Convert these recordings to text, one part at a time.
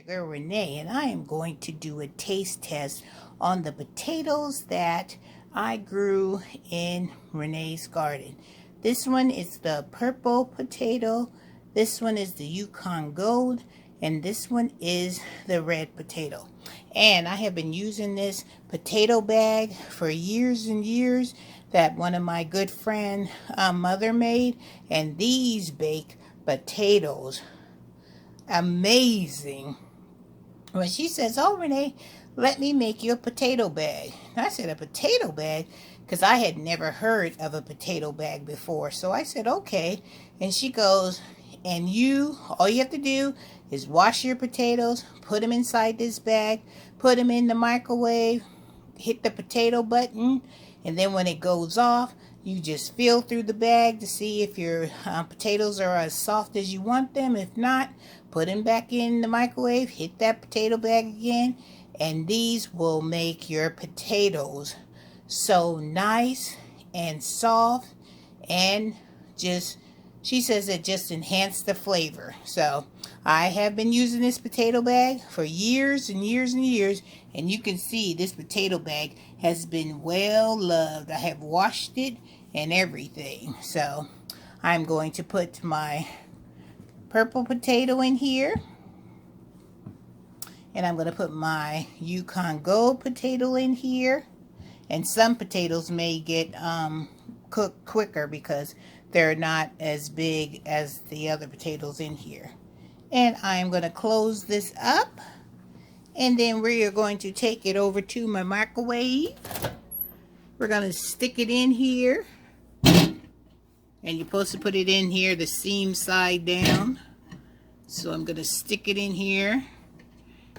Girl Renee, and I am going to do a taste test on the potatoes that I grew in Renee's garden. This one is the purple potato, this one is the Yukon Gold, and this one is the red potato. And I have been using this potato bag for years and years that one of my good friend mother made, and these bake potatoes amazing. When she says, "Oh, Renee, let me make you a potato bag." And I said, "A potato bag?" Because I had never heard of a potato bag before. So I said, "Okay." And she goes, "And all you have to do is wash your potatoes, put them inside this bag, put them in the microwave, hit the potato button, and then when it goes off, you just feel through the bag to see if your potatoes are as soft as you want them. If not, put them back in the microwave, hit that potato bag again, and these will make your potatoes so nice and soft, and she says it just enhanced the flavor." So I have been using this potato bag for years and years and years, and you can see this potato bag has been well loved. I have washed it and everything. So I'm going to put my purple potato in here, and I'm going to put my Yukon Gold potato in here. And some potatoes may get cooked quicker because they're not as big as the other potatoes in here. And I'm going to close this up, and then we are going to take it over to my microwave. We're going to stick it in here, and you're supposed to put it in here the seam side down. So I'm going to stick it in here,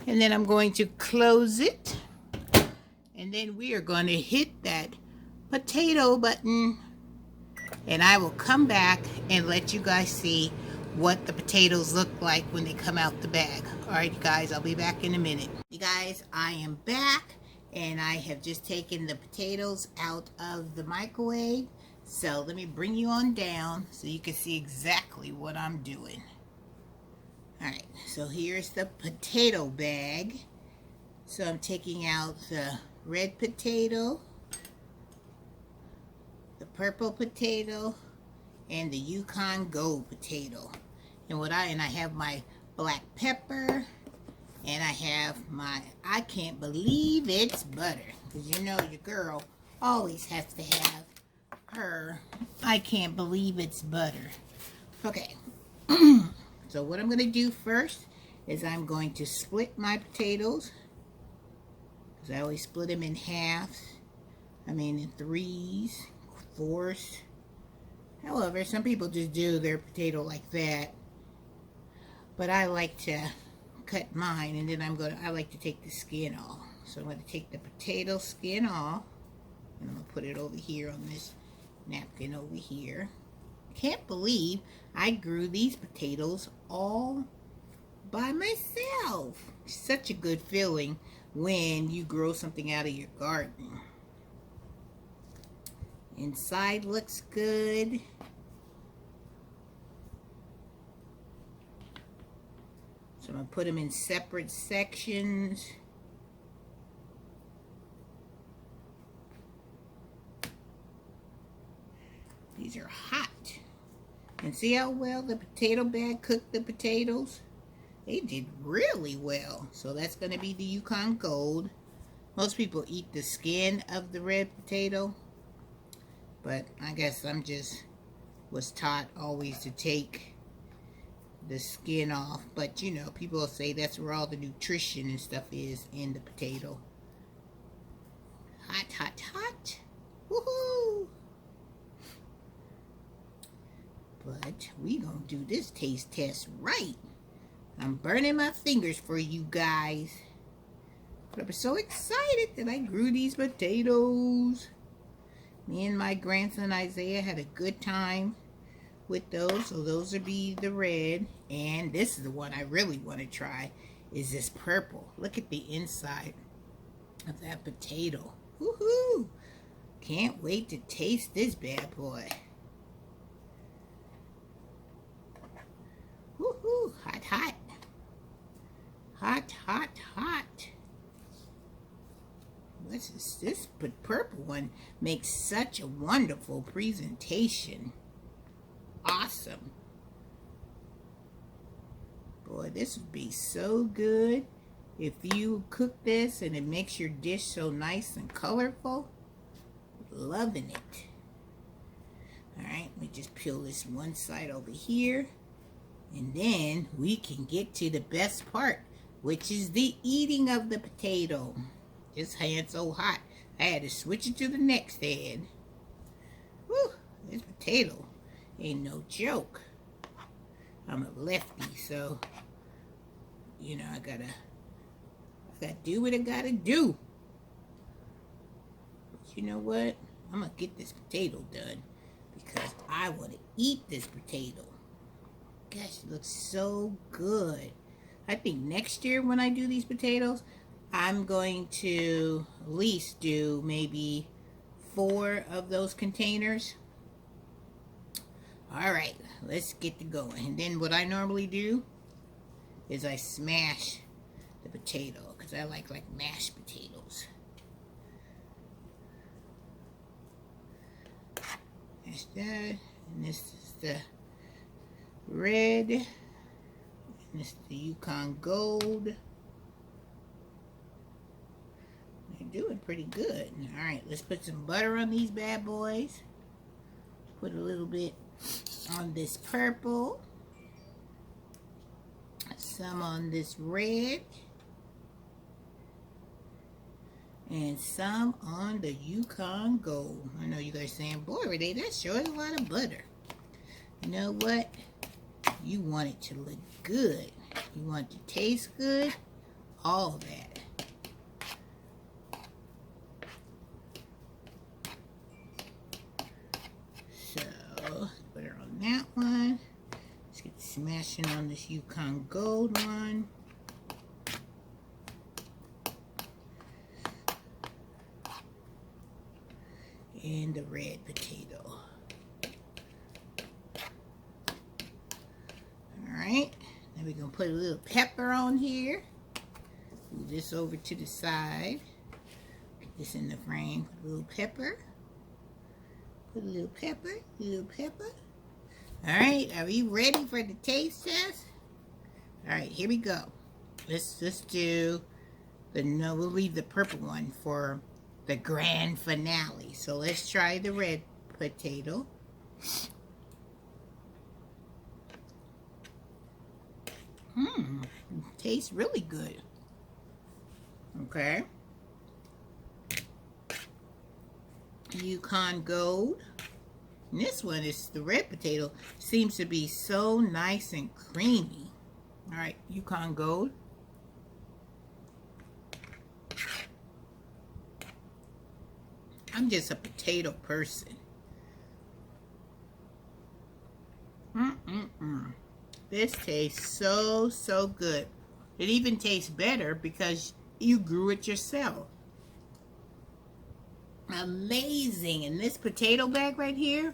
and then I'm going to close it, and then we are going to hit that potato button, and I will come back and let you guys see what the potatoes look like when they come out the bag. Alright, you guys, I'll be back in a minute. You guys, I am back, and I have just taken the potatoes out of the microwave. So let me bring you on down so you can see exactly what I'm doing. Alright, so here's the potato bag. So I'm taking out the red potato, the purple potato, and the Yukon Gold potato. And I have my black pepper, and I have my, I can't believe it's butter. Because you know your girl always has to have her, I can't believe it's butter. Okay. So what I'm going to do first is I'm going to split my potatoes. Because I always split them in halves. I mean in threes, fours. However, some people just do their potato like that. But I like to cut mine, and then I like to take the skin off. So I'm going to take the potato skin off, and I'm going to put it over here on this napkin over here. Can't believe I grew these potatoes all by myself. Such a good feeling when you grow something out of your garden. Inside looks good. So I'm going to put them in separate sections. These are hot. And see how well the potato bag cooked the potatoes? They did really well. So that's going to be the Yukon Gold. Most people eat the skin of the red potato. But I guess was taught always to take the skin off. But you know, people will say that's where all the nutrition and stuff is, in the potato. Hot, hot, hot. Woohoo! But we gonna do this taste test right. I'm burning my fingers for you guys. But I'm so excited that I grew these potatoes. Me and my grandson Isaiah had a good time with those. So those will be the red. And this is the one I really want to try, is this purple. Look at the inside of that potato. Woohoo! Can't wait to taste this bad boy. Woohoo! Hot, hot. Hot, purple one makes such a wonderful presentation. Awesome. Boy, this would be so good if you cook this and it makes your dish so nice and colorful. Loving it. Alright, let me just peel this one side over here. And then we can get to the best part, which is the eating of the potato. This hand's so hot, I had to switch it to the next hand. Whew, this potato ain't no joke. I'm a lefty, so, you know, I gotta do what I gotta do. But you know what? I'm gonna get this potato done because I want to eat this potato. Gosh, it looks so good. I think next year when I do these potatoes, I'm going to at least do maybe 4 of those containers. Alright, let's get to going. And then what I normally do is I smash the potato because I like mashed potatoes. That's that. And this is the red. And this is the Yukon Gold. They're doing pretty good. Alright, let's put some butter on these bad boys. Put a little bit on this purple. Some on this red. And some on the Yukon Gold. I know you guys saying, boy, Renee, that sure is a lot of butter. You know what? You want it to look good. You want it to taste good. All that. So, put it on that one. Let's get smashing on this Yukon Gold one. And the red potato. Alright, then we're going to put a little pepper on here. Move this over to the side. Get this in the frame. Put a little pepper. Put a little pepper. A little pepper. Alright, are we ready for the taste test? Alright, here we go. Let's do the, no, we'll leave the purple one for the grand finale. So let's try the red potato. Tastes really good. Okay. Yukon Gold. And this one is the red potato. Seems to be so nice and creamy. Alright, Yukon Gold. I'm just a potato person. This tastes so, so good. It even tastes better because you grew it yourself. Amazing. And this potato bag right here,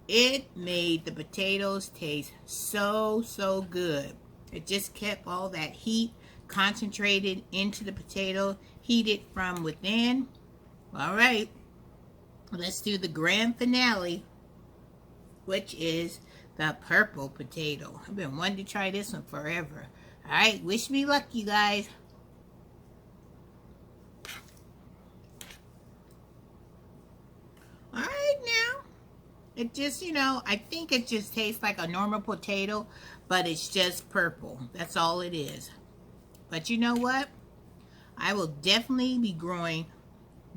it made the potatoes taste so, so good. It just kept all that heat concentrated into the potato, heated from within. All right. Let's do the grand finale, which is the purple potato. I've been wanting to try this one forever. Alright, wish me luck, you guys. Alright now. It just, you know, I think it just tastes like a normal potato, but it's just purple. That's all it is. But you know what? I will definitely be growing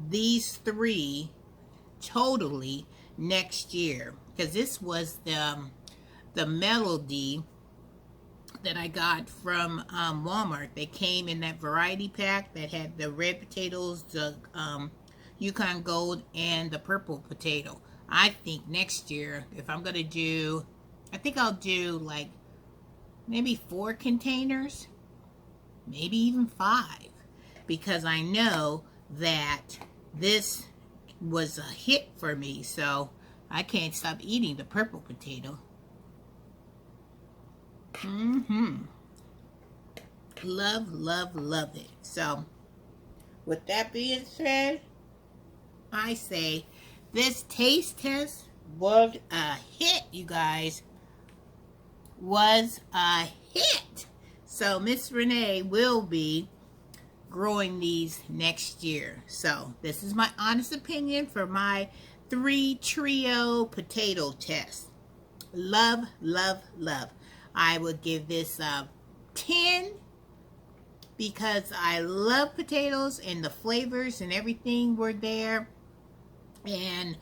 these 3 totally next year, because this was the melody that I got from Walmart. They came in that variety pack that had the red potatoes, the Yukon Gold, and the purple potato. I think next year, if I'm gonna do, I think I'll do like maybe 4 containers, maybe even 5, because I know that this was a hit for me, so I can't stop eating the purple potato. Love, love, love it. So, with that being said, I say this taste test was a hit, you guys. Was a hit. So Miss Renee will be growing these next year. So this is my honest opinion for my 3 trio potato test. Love, love, love. I would give this a 10 because I love potatoes and the flavors and everything were there. And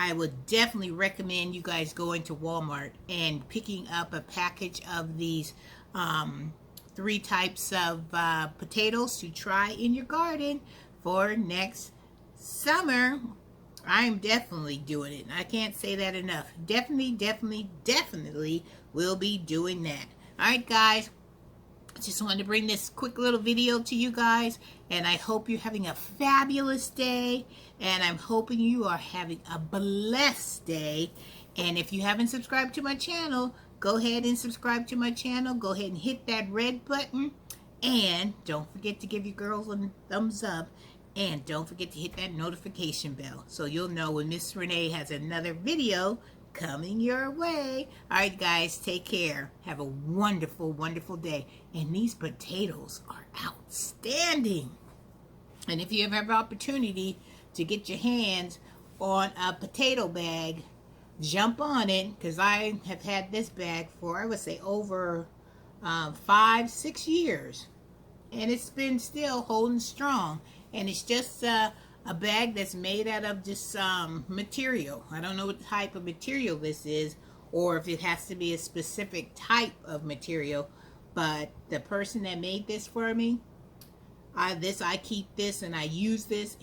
I would definitely recommend you guys going to Walmart and picking up a package of these 3 types of potatoes to try in your garden for next summer. I'm definitely doing it. I can't say that enough. Definitely, definitely, definitely will be doing that. All right, guys. I just wanted to bring this quick little video to you guys, and I hope you're having a fabulous day, and I'm hoping you are having a blessed day. And if you haven't subscribed to my channel, go ahead and subscribe to my channel. Go ahead and hit that red button, and don't forget to give your girls a thumbs up, and don't forget to hit that notification bell so you'll know when Miss Renee has another video coming your way. All right, guys, take care. Have a wonderful, wonderful day. And these potatoes are outstanding. And if you ever have an opportunity to get your hands on a potato bag, jump on it, because I have had this bag for, I would say, over 5-6 years. And it's been still holding strong. And it's just a bag that's made out of just material. I don't know what type of material this is, or if it has to be a specific type of material, but the person that made this for me, I keep this and I use this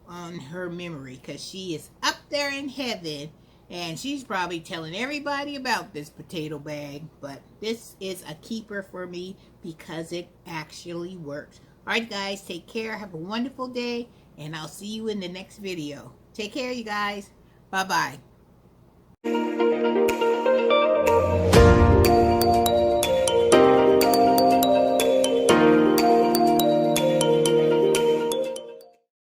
on her memory, because she is up there in heaven and she's probably telling everybody about this potato bag. But this is a keeper for me because it actually works. All right, guys, take care. Have a wonderful day, and I'll see you in the next video. Take care, you guys. Bye-bye.